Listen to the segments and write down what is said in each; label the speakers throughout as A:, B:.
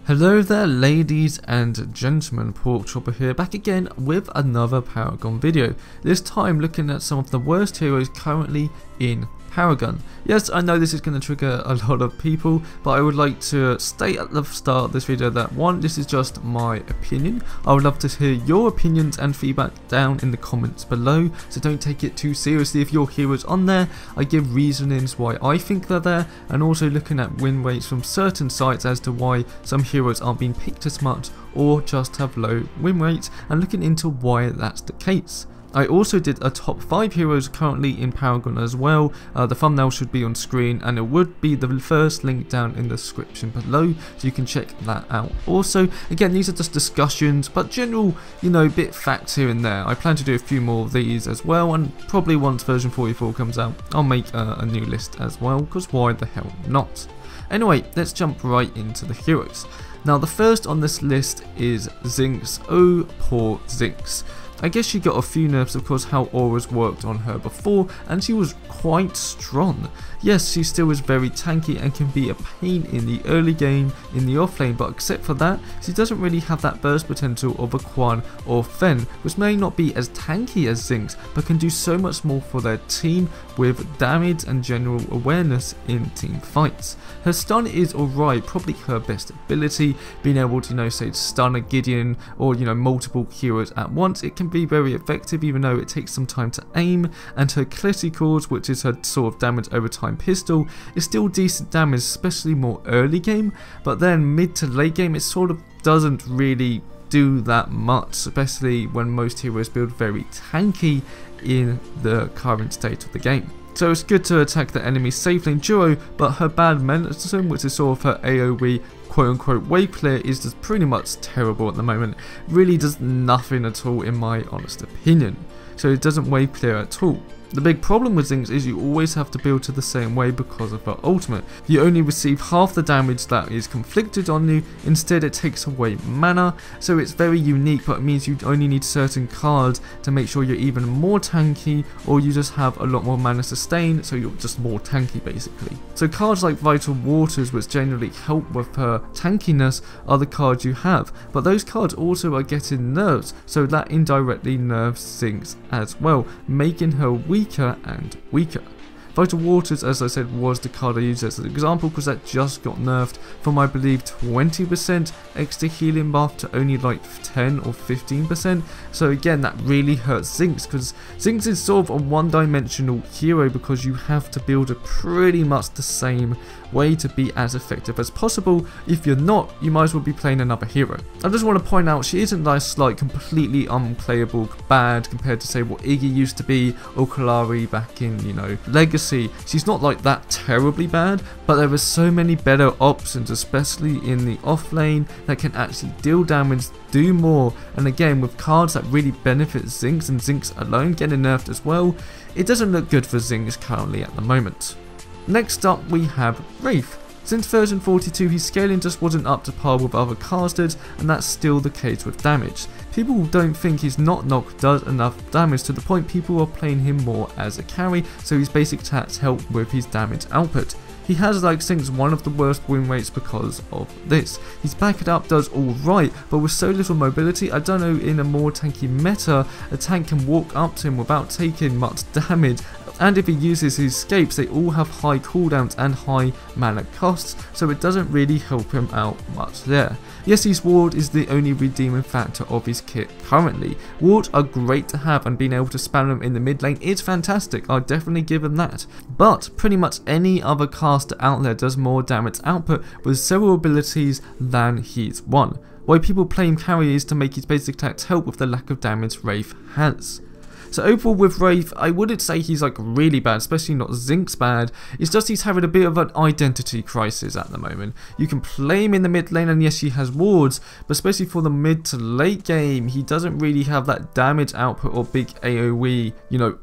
A: Hello there ladies and gentlemen, Pork Chopper here, back again with another Paragon video. This time looking at some of the worst heroes currently in Paragon. Yes, I know this is going to trigger a lot of people, but I would like to state at the start of this video that one, this is just my opinion. I would love to hear your opinions and feedback down in the comments below, so don't take it too seriously if your hero's on there. I give reasonings why I think they're there, and also looking at win rates from certain sites as to why some heroes aren't being picked as much or just have low win rates, and looking into why that's the case. I also did a top 5 heroes currently in Paragon as well. The thumbnail should be on screen and it would be the first link down in the description below, so you can check that out. Also, again, these are just discussions but general, bit facts here and there. I plan to do a few more of these as well, and probably once version 44 comes out I'll make a new list as well, because why the hell not. Anyway, let's jump right into the heroes. Now the first on this list is Zinx. Oh, poor Zinx. I guess she got a few nerfs, of course, how auras worked on her before, and she was quite strong. Yes, she still is very tanky and can be a pain in the early game in the off lane, but except for that, she doesn't really have that burst potential of a Quan or Fen, which may not be as tanky as Zinx, but can do so much more for their team with damage and general awareness in team fights. Her stun is alright, probably her best ability, being able to, say stun a Gideon or, multiple heroes at once. It can be very effective even though it takes some time to aim, and her criticals, which is her sort of damage over time pistol, is still decent damage, especially more early game, but then mid to late game it sort of doesn't really do that much, especially when most heroes build very tanky in the current state of the game. So it's good to attack the enemy safely in duo, but her bad medicine, which is sort of her AoE quote-unquote wave clear, is just pretty much terrible at the moment. Really does nothing at all in my honest opinion. So it doesn't wave clear at all. The big problem with Zinx is you always have to build to the same way because of her ultimate. You only receive half the damage that is conflicted on you, instead it takes away mana, so it's very unique, but it means you only need certain cards to make sure you're even more tanky, or you just have a lot more mana sustain, so you're just more tanky basically. So cards like Vital Waters, which generally help with her tankiness, are the cards you have, but those cards also are getting nerfs, so that indirectly nerfs Zinx as well, making her weaker and weaker. Vital Waters, as I said, was the card I used as an example because that just got nerfed from, I believe, 20% extra healing buff to only like 10 or 15%. So again, that really hurts Zinx, because Zinx is sort of a one-dimensional hero because you have to build it pretty much the same way to be as effective as possible. If you're not, you might as well be playing another hero. I just want to point out, she isn't like completely unplayable bad compared to, say, what Iggy used to be or Kalari back in, Legacy. She's not like that terribly bad, but there are so many better options, especially in the off lane, that can actually deal damage, do more, and again with cards that really benefit Zinx, and Zinx alone getting nerfed as well, it doesn't look good for Zinx currently at the moment. Next up we have Raze. Since version 42, his scaling just wasn't up to par with other casters, and that's still the case with damage. People don't think his knock does enough damage, to the point people are playing him more as a carry, so his basic stats help with his damage output. He has, like Zinx, one of the worst win rates because of this. His back it up does alright, but with so little mobility, I don't know, in a more tanky meta, a tank can walk up to him without taking much damage, and if he uses his escapes, they all have high cooldowns and high mana costs, so it doesn't really help him out much there. Yes, his ward is the only redeeming factor of his kit currently. Wards are great to have, and being able to spam them in the mid lane is fantastic, I'll definitely give him that. But pretty much any other caster out there does more damage output with several abilities than his one. Why people play him carry is to make his basic attacks help with the lack of damage Raze has. So overall with Raze, I wouldn't say he's like really bad, especially not Zinx bad. It's just he's having a bit of an identity crisis at the moment. You can play him in the mid lane, and yes, he has wards, but especially for the mid to late game, he doesn't really have that damage output or big AoE,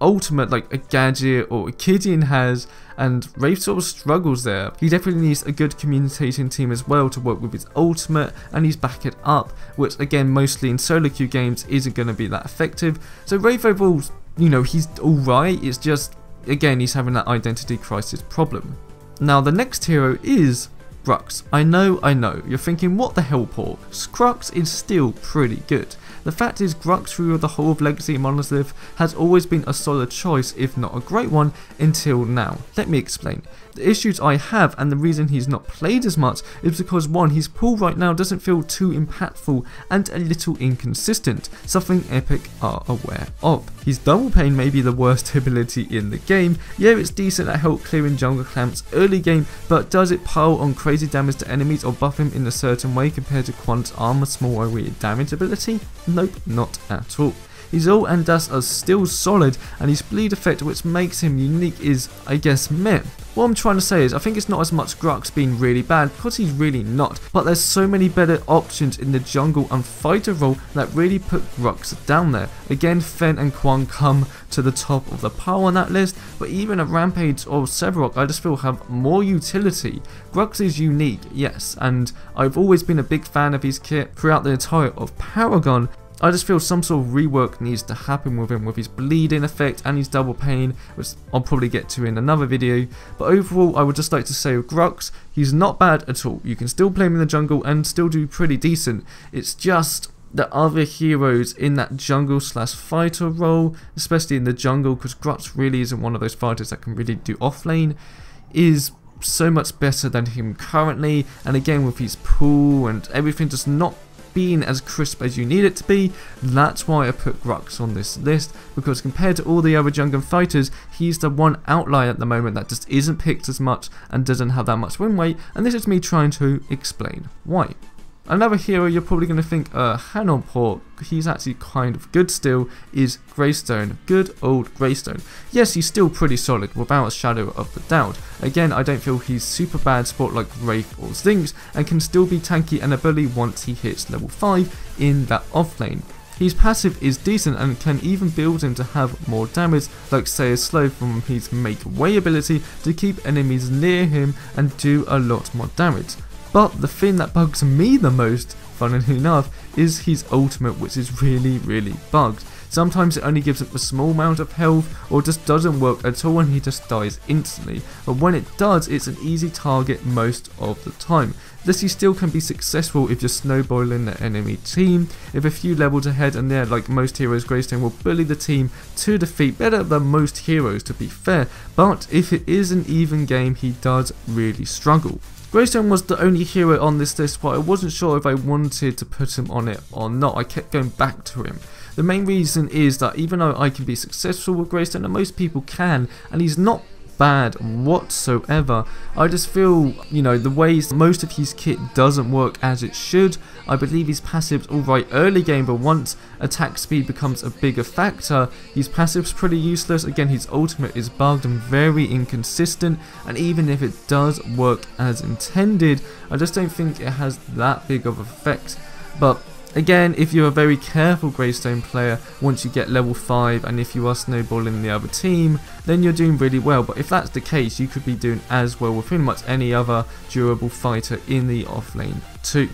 A: ultimate like a Gadget or a Gideon has, and Raze sort of struggles there. He definitely needs a good communicating team as well to work with his ultimate, and he's back it up, which again mostly in solo queue games isn't going to be that effective. So Raze overall, he's alright, it's just again he's having that identity crisis problem. Now the next hero is Grukk. I know, you're thinking, what the hell, Pork? Grukk is still pretty good. The fact is, Grukk through the whole of Legacy Monolith has always been a solid choice, if not a great one, until now. Let me explain. The issues I have and the reason he's not played as much is because, one, his pull right now doesn't feel too impactful and a little inconsistent, something Epic are aware of. His double pain may be the worst ability in the game. Yeah, it's decent at help clearing jungle camps early game, but does it pile on crazy damage to enemies or buff him in a certain way compared to Quant's armor small area damage ability? Nope, not at all. His ult and dash are still solid, and his bleed effect, which makes him unique, is, I guess, meh. What I'm trying to say is, I think it's not as much Grukk being really bad, because he's really not, but there's so many better options in the jungle and fighter role that really put Grukk down there. Again, Fen and Quan come to the top of the pile on that list, but even a Rampage or Sevarog I just feel have more utility. Grukk is unique, yes, and I've always been a big fan of his kit throughout the entire of Paragon. I just feel some sort of rework needs to happen with him, with his bleeding effect and his double pain, which I'll probably get to in another video. But overall, I would just like to say with Grukk, he's not bad at all. You can still play him in the jungle and still do pretty decent. It's just the other heroes in that jungle slash fighter role, especially in the jungle, because Grukk really isn't one of those fighters that can really do offlane, is so much better than him currently. And again, with his pull and everything just not being as crisp as you need it to be, that's why I put Grukk on this list, because compared to all the other jungle fighters, he's the one outlier at the moment that just isn't picked as much and doesn't have that much win rate, and this is me trying to explain why. Another hero you're probably going to think, hang on, Pork, he's actually kind of good still, is Greystone. Good old Greystone. Yes, he's still pretty solid, without a shadow of the doubt. Again, I don't feel he's super bad sport like Raze or Zing, and can still be tanky and a bully once he hits level 5 in that offlane. His passive is decent and can even build him to have more damage, like say a slow from his make way ability to keep enemies near him and do a lot more damage. But the thing that bugs me the most, funnily enough, is his ultimate, which is really bugged. Sometimes it only gives him a small amount of health, or just doesn't work at all and he just dies instantly. But when it does, it's an easy target most of the time. This he still can be successful if you're snowballing the enemy team. If a few levels ahead and there, like most heroes, Greystone will bully the team to defeat, better than most heroes to be fair. But if it is an even game, he does really struggle. Greystone was the only hero on this list, but I wasn't sure if I wanted to put him on it or not. I kept going back to him. The main reason is that even though I can be successful with Greystone, and most people can, and he's not bad whatsoever, I just feel, you know, the ways most of his kit doesn't work as it should. I believe his passive's alright early game, but once attack speed becomes a bigger factor, his passive's pretty useless. Again, his ultimate is bugged and very inconsistent, and even if it does work as intended, I just don't think it has that big of an effect. But again, if you're a very careful Greystone player, once you get level 5 and if you are snowballing the other team, then you're doing really well. But if that's the case, you could be doing as well with pretty much any other durable fighter in the offlane too.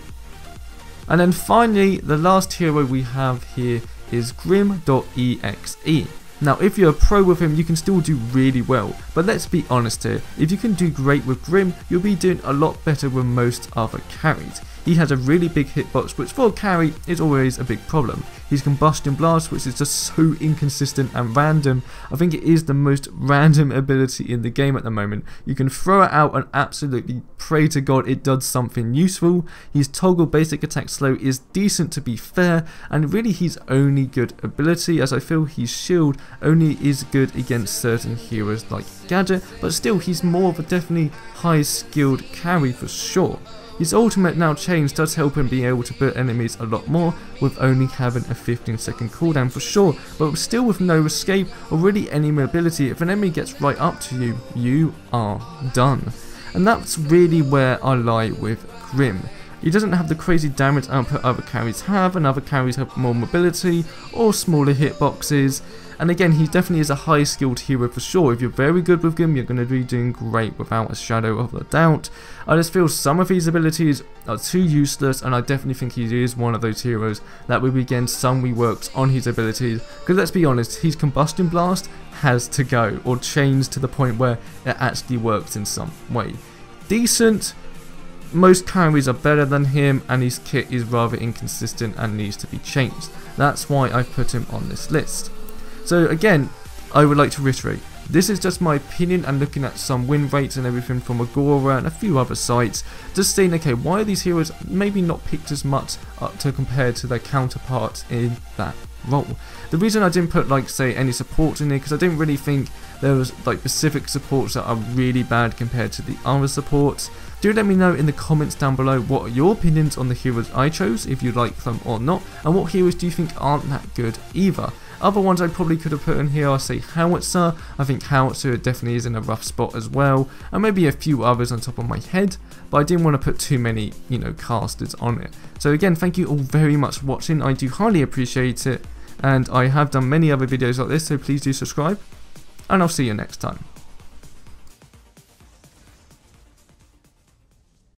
A: And then finally, the last hero we have here is Grim.exe. Now, if you're a pro with him, you can still do really well, but let's be honest here, if you can do great with Grim, you'll be doing a lot better with most other carries. He has a really big hitbox, which for a carry is always a big problem. His Combustion Blast, which is just so inconsistent and random. I think it is the most random ability in the game at the moment. You can throw it out and absolutely pray to God it does something useful. His Toggle basic attack slow is decent to be fair, and really his only good ability, as I feel his shield only is good against certain heroes like Gadget, but still he's more of a definitely high skilled carry for sure. His ultimate now changed does help him being able to beat enemies a lot more, with only having a 15-second cooldown for sure, but still with no escape or really any mobility. If an enemy gets right up to you, you are done. And that's really where I lie with Grim. He doesn't have the crazy damage output other carries have, and other carries have more mobility or smaller hitboxes. And again, he definitely is a high skilled hero for sure. If you're very good with him, you're going to be doing great without a shadow of a doubt. I just feel some of his abilities are too useless, and I definitely think he is one of those heroes that will be getting some reworks on his abilities. Because let's be honest, his Combustion Blast has to go, or change to the point where it actually works in some way. Decent, most carries are better than him, and his kit is rather inconsistent and needs to be changed. That's why I've put him on this list. So again, I would like to reiterate, this is just my opinion and looking at some win rates and everything from Agora and a few other sites, just saying, okay, why are these heroes maybe not picked as much to compare to their counterparts in that role. The reason I didn't put, like, say, any supports in there, because I didn't really think there was like specific supports that are really bad compared to the other supports. Do let me know in the comments down below what are your opinions on the heroes I chose, if you like them or not, and what heroes do you think aren't that good either. Other ones I probably could have put in here, I say Howitzer. I think Howitzer definitely is in a rough spot as well, and maybe a few others on top of my head, but I didn't want to put too many, you know, casters on it. So again, thank you all very much for watching, I do highly appreciate it, and I have done many other videos like this, so please do subscribe, and I'll see you next time.